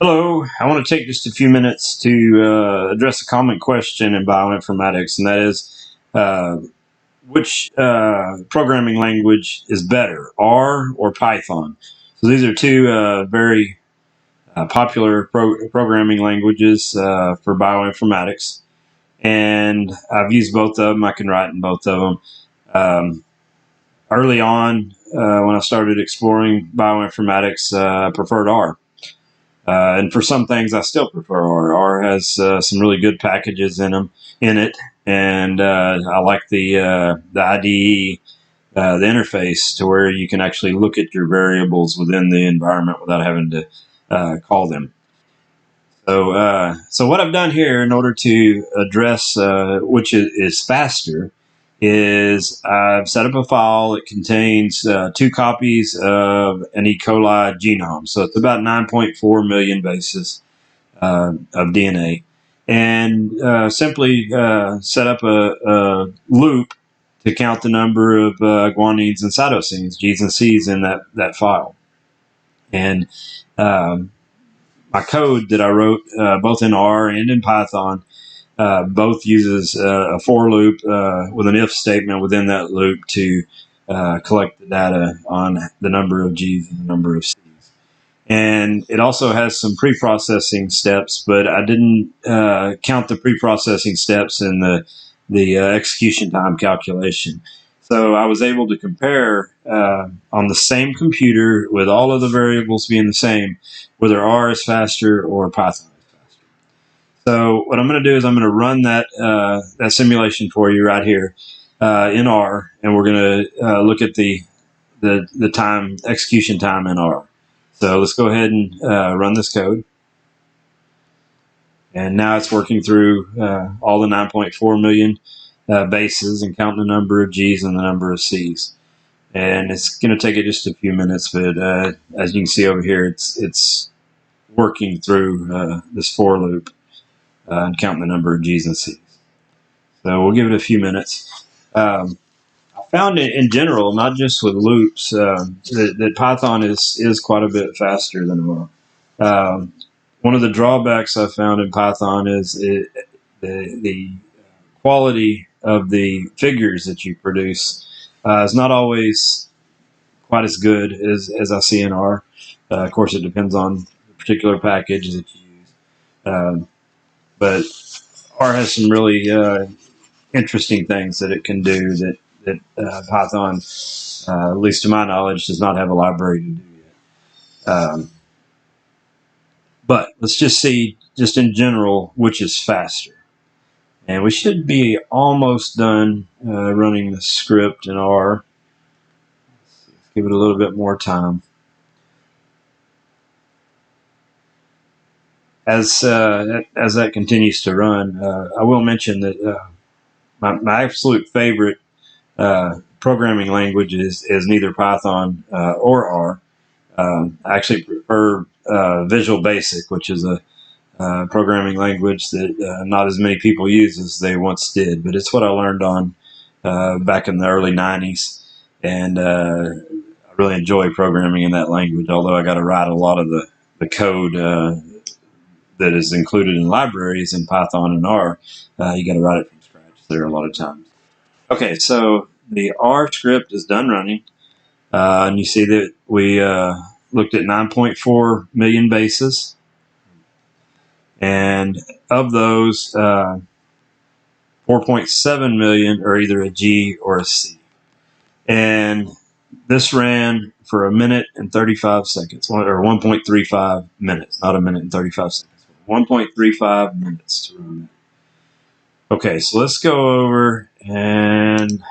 Hello, I want to take just a few minutes to address a common question in bioinformatics, and that is which programming language is better, R or Python? So these are two very popular programming languages for bioinformatics, and I've used both of them. I can write in both of them. Early on, when I started exploring bioinformatics, I preferred R. And for some things, I still prefer R. R has some really good packages in it, and I like the IDE, the interface, to where you can actually look at your variables within the environment without having to call them. So what I've done here in order to address which is faster is I've set up a file that contains 2 copies of an E. coli genome. So it's about 9.4 million bases of DNA. And simply set up a loop to count the number of guanines and cytosines, G's and C's, in that file. And my code that I wrote both in R and in Python both uses a for loop with an if statement within that loop to collect the data on the number of G's and the number of C's. And it also has some pre-processing steps, but I didn't count the pre-processing steps in the execution time calculation. So I was able to compare on the same computer, with all of the variables being the same, whether R is faster or Python is faster. So what I'm going to do is I'm going to run that simulation for you right here in R, and we're going to look at the time execution time in R. So let's go ahead and run this code. And now it's working through all the 9.4 million bases and counting the number of G's and the number of C's. And it's going to take it just a few minutes, but as you can see over here, it's working through this for loop and counting the number of G's and C's. So we'll give it a few minutes. I found it in general, not just with loops, that Python is quite a bit faster than R. One of the drawbacks I found in Python is the quality of the figures that you produce is not always quite as good as I see in R. Of course, it depends on the particular package that you use. But R has some really interesting things that it can do that Python, at least to my knowledge, does not have a library to do yet. But let's just see, just in general, which is faster. And we should be almost done running the script in R. Let's give it a little bit more time. As that continues to run, I will mention that my absolute favorite programming language is neither Python or R. I actually prefer Visual Basic, which is a programming language that not as many people use as they once did, but it's what I learned on back in the early 90s, and I really enjoy programming in that language, although I got to write a lot of the code that is included in libraries in Python and R. You got to write it from scratch there a lot of times. Okay, so the R script is done running, and you see that we looked at 9.4 million bases, and of those, 4.7 million are either a G or a C. And this ran for a minute and 35 seconds, or 1.35 minutes, not a minute and 35 seconds. 1.35 minutes to run that. Okay, so let's go over and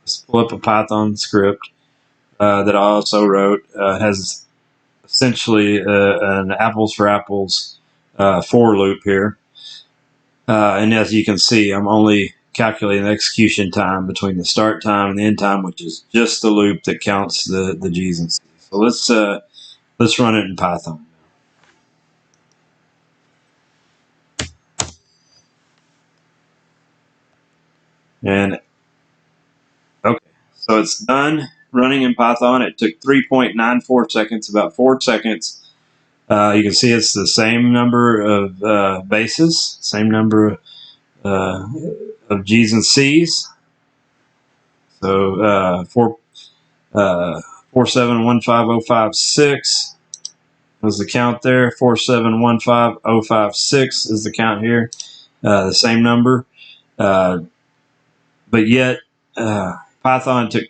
let's pull up a Python script that I also wrote. Has essentially an apples for apples for loop here. And as you can see, I'm only calculating the execution time between the start time and the end time, which is just the loop that counts the G's and C's. So let's run it in Python. And okay, so it's done running in Python. It took 3.94 seconds, about 4 seconds You can see it's the same number of bases, same number of G's and C's. So 4715056 was the count there. 4715056 is the count here. The same number, but yet Python took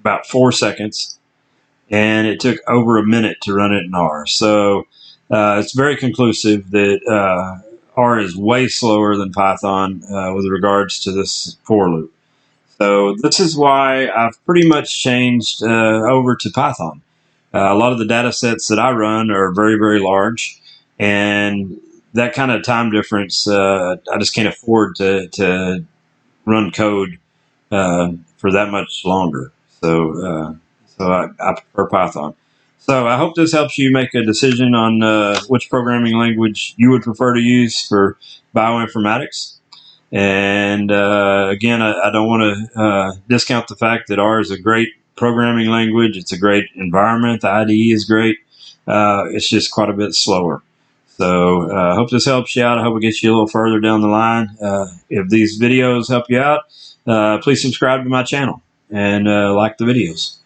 about 4 seconds, and it took over a minute to run it in R. So it's very conclusive that R is way slower than Python with regards to this for loop. So this is why I've pretty much changed over to Python. A lot of the data sets that I run are very, very large, and that kind of time difference, I just can't afford to run code for that much longer. So I prefer Python. So I hope this helps you make a decision on which programming language you would prefer to use for bioinformatics. And again, I don't want to discount the fact that R is a great programming language. It's a great environment. The IDE is great. It's just quite a bit slower. So I hope this helps you out. I hope it gets you a little further down the line. If these videos help you out, please subscribe to my channel and like the videos.